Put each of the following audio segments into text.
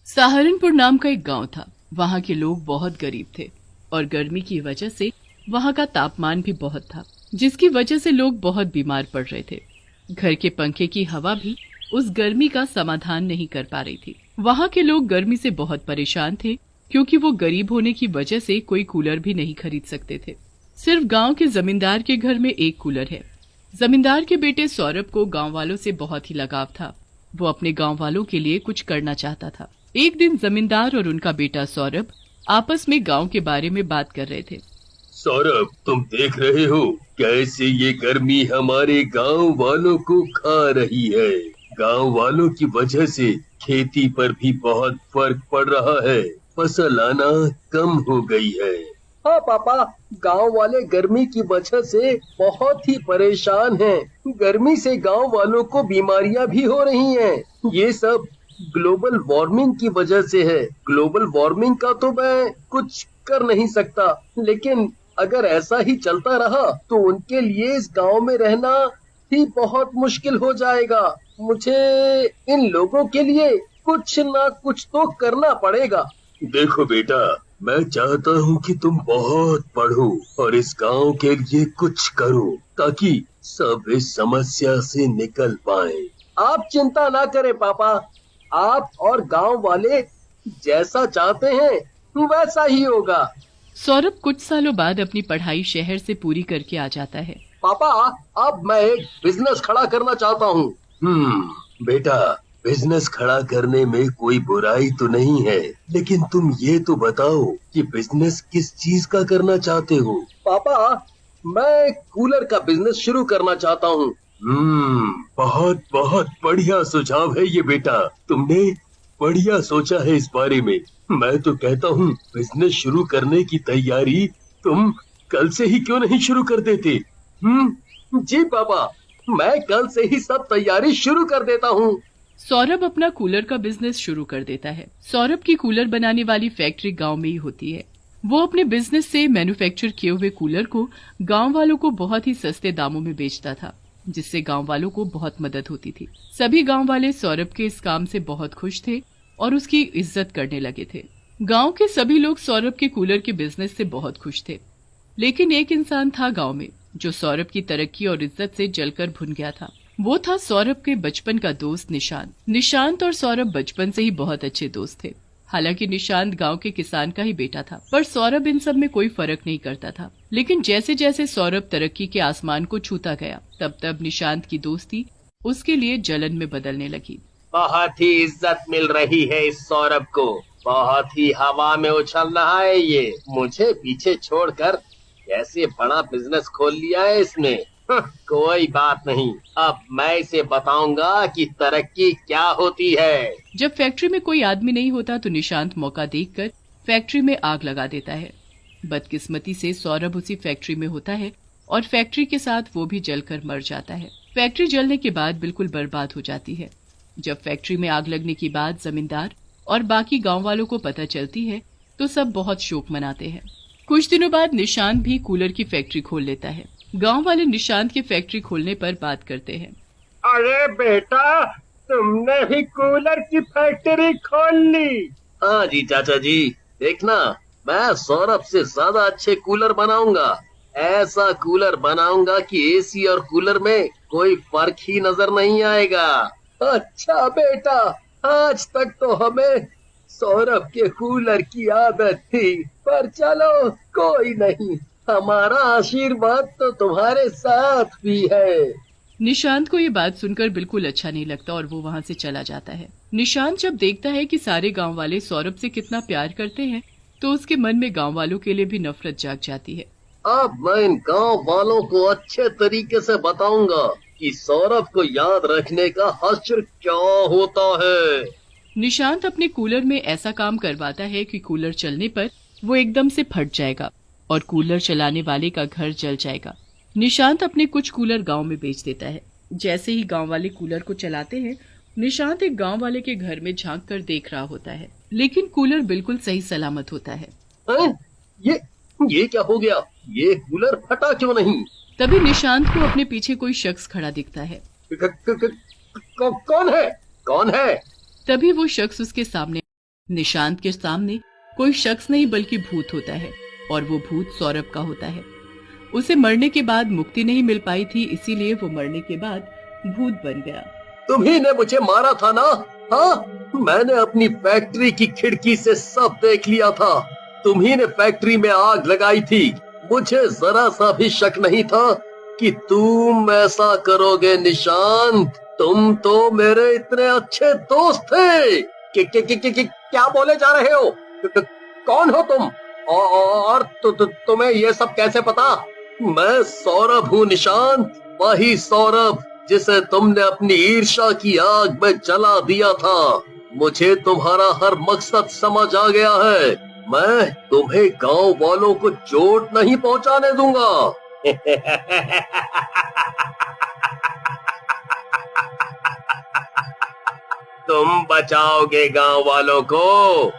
सहारनपुर नाम का एक गांव था। वहां के लोग बहुत गरीब थे और गर्मी की वजह से वहां का तापमान भी बहुत था, जिसकी वजह से लोग बहुत बीमार पड़ रहे थे। घर के पंखे की हवा भी उस गर्मी का समाधान नहीं कर पा रही थी। वहां के लोग गर्मी से बहुत परेशान थे क्योंकि वो गरीब होने की वजह से कोई कूलर भी नहीं खरीद सकते थे। सिर्फ गांव के जमींदार के घर में एक कूलर है। जमींदार के बेटे सौरभ को गांव वालों से बहुत ही लगाव था। वो अपने गांव वालों के लिए कुछ करना चाहता था। एक दिन जमींदार और उनका बेटा सौरभ आपस में गांव के बारे में बात कर रहे थे। सौरभ, तुम देख रहे हो कैसे ये गर्मी हमारे गांव वालों को खा रही है। गांव वालों की वजह से खेती पर भी बहुत फर्क पड़ रहा है। फसल आना कम हो गई है। हाँ पापा, गांव वाले गर्मी की वजह से बहुत ही परेशान हैं। गर्मी से गांव वालों को बीमारियां भी हो रही हैं। ये सब ग्लोबल वार्मिंग की वजह से है। ग्लोबल वार्मिंग का तो मैं कुछ कर नहीं सकता, लेकिन अगर ऐसा ही चलता रहा तो उनके लिए इस गांव में रहना ही बहुत मुश्किल हो जाएगा। मुझे इन लोगों के लिए कुछ ना कुछ तो करना पड़ेगा। देखो बेटा, मैं चाहता हूँ कि तुम बहुत पढ़ो और इस गांव के लिए कुछ करो ताकि सब इस समस्या से निकल पाए। आप चिंता ना करें पापा, आप और गांव वाले जैसा चाहते हैं वैसा ही होगा। सौरभ कुछ सालों बाद अपनी पढ़ाई शहर से पूरी करके आ जाता है। पापा, अब मैं एक बिजनेस खड़ा करना चाहता हूँ। बेटा, बिजनेस खड़ा करने में कोई बुराई तो नहीं है, लेकिन तुम ये तो बताओ कि बिजनेस किस चीज का करना चाहते हो? पापा, मैं कूलर का बिजनेस शुरू करना चाहता हूँ। बहुत बहुत बढ़िया सुझाव है ये बेटा। तुमने बढ़िया सोचा है इस बारे में। मैं तो कहता हूँ बिजनेस शुरू करने की तैयारी तुम कल से ही क्यों नहीं शुरू कर देते? जी पापा, मैं कल से ही सब तैयारी शुरू कर देता हूँ। सौरभ अपना कूलर का बिजनेस शुरू कर देता है। सौरभ की कूलर बनाने वाली फैक्ट्री गांव में ही होती है। वो अपने बिजनेस से मैन्युफैक्चर किए हुए कूलर को गांव वालों को बहुत ही सस्ते दामों में बेचता था, जिससे गांव वालों को बहुत मदद होती थी। सभी गांव वाले सौरभ के इस काम से बहुत खुश थे और उसकी इज्जत करने लगे थे। गांव के सभी लोग सौरभ के कूलर के बिजनेस से बहुत खुश थे, लेकिन एक इंसान था गांव में जो सौरभ की तरक्की और इज्जत से जलकर भुन गया था। वो था सौरभ के बचपन का दोस्त निशांत। निशांत और सौरभ बचपन से ही बहुत अच्छे दोस्त थे। हालांकि निशांत गांव के किसान का ही बेटा था, पर सौरभ इन सब में कोई फर्क नहीं करता था। लेकिन जैसे जैसे सौरभ तरक्की के आसमान को छूता गया, तब तब निशांत की दोस्ती उसके लिए जलन में बदलने लगी। बहुत ही इज्जत मिल रही है इस सौरभ को। बहुत ही हवा में उछल रहा है ये। मुझे पीछे छोड़कर कैसे बड़ा बिजनेस खोल लिया है इसने। कोई बात नहीं, अब मैं इसे बताऊंगा कि तरक्की क्या होती है। जब फैक्ट्री में कोई आदमी नहीं होता तो निशांत मौका देखकर फैक्ट्री में आग लगा देता है। बदकिस्मती से सौरभ उसी फैक्ट्री में होता है और फैक्ट्री के साथ वो भी जलकर मर जाता है। फैक्ट्री जलने के बाद बिल्कुल बर्बाद हो जाती है। जब फैक्ट्री में आग लगने के बाद जमींदार और बाकी गांव वालों को पता चलती है तो सब बहुत शोक मनाते हैं। कुछ दिनों बाद निशांत भी कूलर की फैक्ट्री खोल लेता है। गांव वाले निशांत की फैक्ट्री खोलने पर बात करते हैं। अरे बेटा, तुमने भी कूलर की फैक्ट्री खोल ली? हाँ जी चाचा जी, देखना मैं सौरभ से ज्यादा अच्छे कूलर बनाऊंगा। ऐसा कूलर बनाऊंगा कि एसी और कूलर में कोई फर्क ही नजर नहीं आएगा। अच्छा बेटा, आज तक तो हमें सौरभ के कूलर की आदत थी, पर चलो कोई नहीं, हमारा आशीर्वाद तो तुम्हारे साथ भी है। निशांत को ये बात सुनकर बिल्कुल अच्छा नहीं लगता और वो वहाँ से चला जाता है। निशांत जब देखता है कि सारे गांव वाले सौरभ से कितना प्यार करते हैं तो उसके मन में गांव वालों के लिए भी नफरत जाग जाती है। अब मैं इन गांव वालों को अच्छे तरीके से बताऊंगा कि सौरभ को याद रखने का हश्र क्या होता है। निशांत अपने कूलर में ऐसा काम करवाता है कि कूलर चलने पर वो एकदम से फट जाएगा और कूलर चलाने वाले का घर जल जाएगा। निशांत अपने कुछ कूलर गांव में बेच देता है। जैसे ही गांव वाले कूलर को चलाते हैं, निशांत एक गांव वाले के घर में झांक कर देख रहा होता है, लेकिन कूलर बिल्कुल सही सलामत होता है। ये क्या हो गया? ये कूलर फटा क्यों नहीं? तभी निशांत को अपने पीछे कोई शख्स खड़ा दिखता है। कौन है? तभी वो शख्स उसके सामने निशांत के सामने कोई शख्स नहीं बल्कि भूत होता है और वो भूत सौरभ का होता है। उसे मरने के बाद मुक्ति नहीं मिल पाई थी, इसीलिए वो मरने के बाद भूत बन गया। तुम्ही ने मुझे मारा था ना? हाँ, मैंने अपनी फैक्ट्री की खिड़की से सब देख लिया था। तुम्ही ने फैक्ट्री में आग लगाई थी। मुझे जरा सा भी शक नहीं था कि तुम ऐसा करोगे निशांत। तुम तो मेरे इतने अच्छे दोस्त थे। क्या बोले जा रहे हो? कौन हो तुम? और तुम्हें ये सब कैसे पता? मैं सौरभ हूँ निशांत, वही सौरभ जिसे तुमने अपनी ईर्ष्या की आग में जला दिया था। मुझे तुम्हारा हर मकसद समझ आ गया है। मैं तुम्हें गांव वालों को चोट नहीं पहुंचाने दूंगा। तुम बचाओगे गांव वालों को?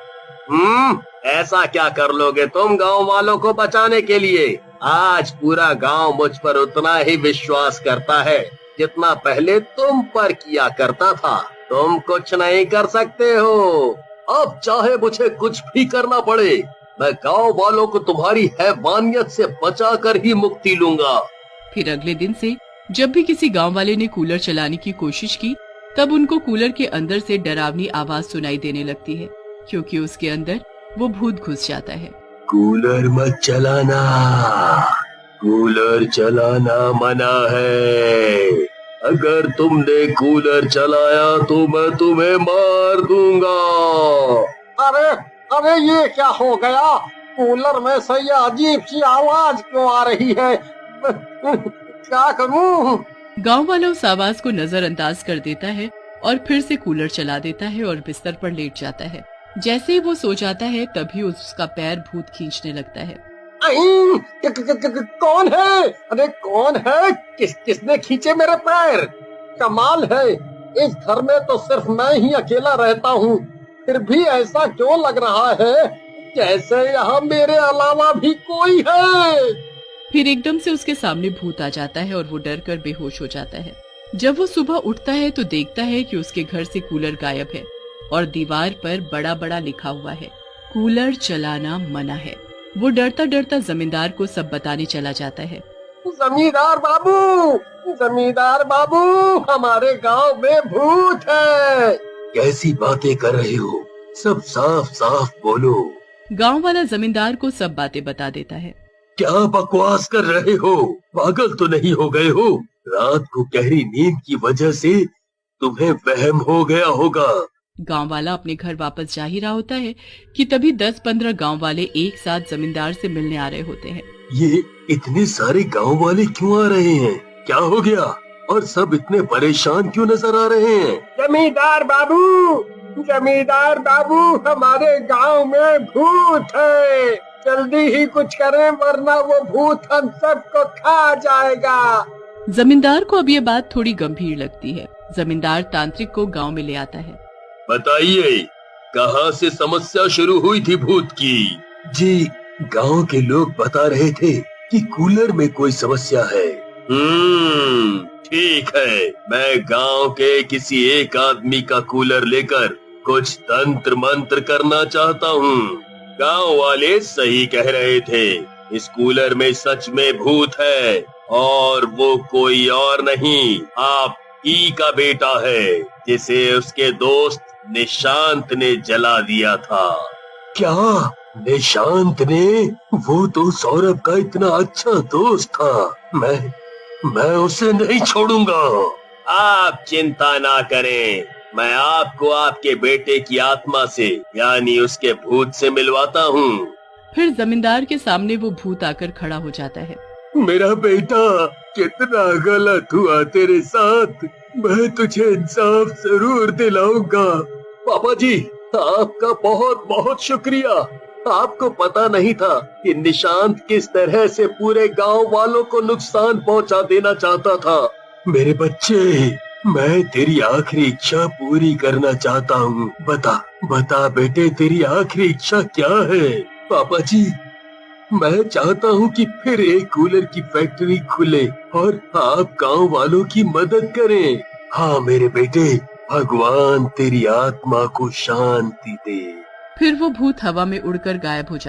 ऐसा क्या कर लोगे तुम गांव वालों को बचाने के लिए? आज पूरा गांव मुझ पर उतना ही विश्वास करता है जितना पहले तुम पर किया करता था। तुम कुछ नहीं कर सकते हो। अब चाहे मुझे कुछ भी करना पड़े, मैं गांव वालों को तुम्हारी हैवानियत से बचाकर ही मुक्ति लूंगा। फिर अगले दिन से जब भी किसी गांव वाले ने कूलर चलाने की कोशिश की, तब उनको कूलर के अंदर से डरावनी आवाज सुनाई देने लगती है, क्योंकि उसके अंदर वो भूत घुस जाता है। कूलर मत चलाना, कूलर चलाना मना है। अगर तुमने कूलर चलाया तो मैं तुम्हें मार दूंगा। अरे अरे, ये क्या हो गया? कूलर में से ये अजीब सी आवाज क्यों आ रही है? क्या करूं? गांव वाला उस आवाज को नजरअंदाज कर देता है और फिर से कूलर चला देता है और बिस्तर पर लेट जाता है। जैसे ही वो सो जाता है तभी उसका पैर भूत खींचने लगता है। कौन है? अरे कौन है? किसने खींचे मेरे पैर? कमाल है, इस घर में तो सिर्फ मैं ही अकेला रहता हूँ, फिर भी ऐसा क्यों लग रहा है जैसे यहाँ मेरे अलावा भी कोई है। फिर एकदम से उसके सामने भूत आ जाता है और वो डर कर बेहोश हो जाता है। जब वो सुबह उठता है तो देखता है कि उसके घर से कूलर गायब है और दीवार पर बड़ा बड़ा लिखा हुआ है, कूलर चलाना मना है। वो डरता डरता जमींदार को सब बताने चला जाता है। जमींदार बाबू, हमारे गांव में भूत है। कैसी बातें कर रहे हो? सब साफ साफ बोलो। गांव वाला जमींदार को सब बातें बता देता है। क्या बकवास कर रहे हो? पागल तो नहीं हो गए हो? रात को गहरी नींद की वजह से तुम्हें वहम हो गया होगा। गांव वाला अपने घर वापस जा ही रहा होता है कि तभी 10-15 गांव वाले एक साथ जमींदार से मिलने आ रहे होते हैं। ये इतने सारे गांव वाले क्यों आ रहे हैं? क्या हो गया? और सब इतने परेशान क्यों नजर आ रहे हैं? जमींदार बाबू, हमारे गांव में भूत है। जल्दी ही कुछ करें वरना वो भूत हम सबको खा जाएगा। जमींदार को अब ये बात थोड़ी गंभीर लगती है। जमींदार तांत्रिक को गांव में ले आता है। बताइए, कहाँ से समस्या शुरू हुई थी भूत की? जी, गांव के लोग बता रहे थे कि कूलर में कोई समस्या है। ठीक है, मैं गांव के किसी एक आदमी का कूलर लेकर कुछ तंत्र मंत्र करना चाहता हूँ। गांव वाले सही कह रहे थे, इस कूलर में सच में भूत है और वो कोई और नहीं, आप ही का बेटा है, जिसे उसके दोस्त निशांत ने जला दिया था। क्या? निशांत ने? वो तो सौरभ का इतना अच्छा दोस्त था। मैं उसे नहीं छोड़ूंगा। आप चिंता ना करें, मैं आपको आपके बेटे की आत्मा से यानी उसके भूत से मिलवाता हूँ। फिर जमींदार के सामने वो भूत आकर खड़ा हो जाता है। मेरा बेटा, कितना गलत हुआ तेरे साथ। मैं तुझे इंसाफ जरूर दिलाऊंगा। पापा जी, आपका बहुत बहुत शुक्रिया। आपको पता नहीं था कि निशांत किस तरह से पूरे गांव वालों को नुकसान पहुंचा देना चाहता था। मेरे बच्चे, मैं तेरी आखिरी इच्छा पूरी करना चाहता हूँ। बता बेटे, तेरी आखिरी इच्छा क्या है? पापा जी, मैं चाहता हूँ कि फिर एक कूलर की फैक्ट्री खुले और आप गांव वालों की मदद करें। हाँ मेरे बेटे, भगवान तेरी आत्मा को शांति दे। फिर वो भूत हवा में उड़कर गायब हो जाता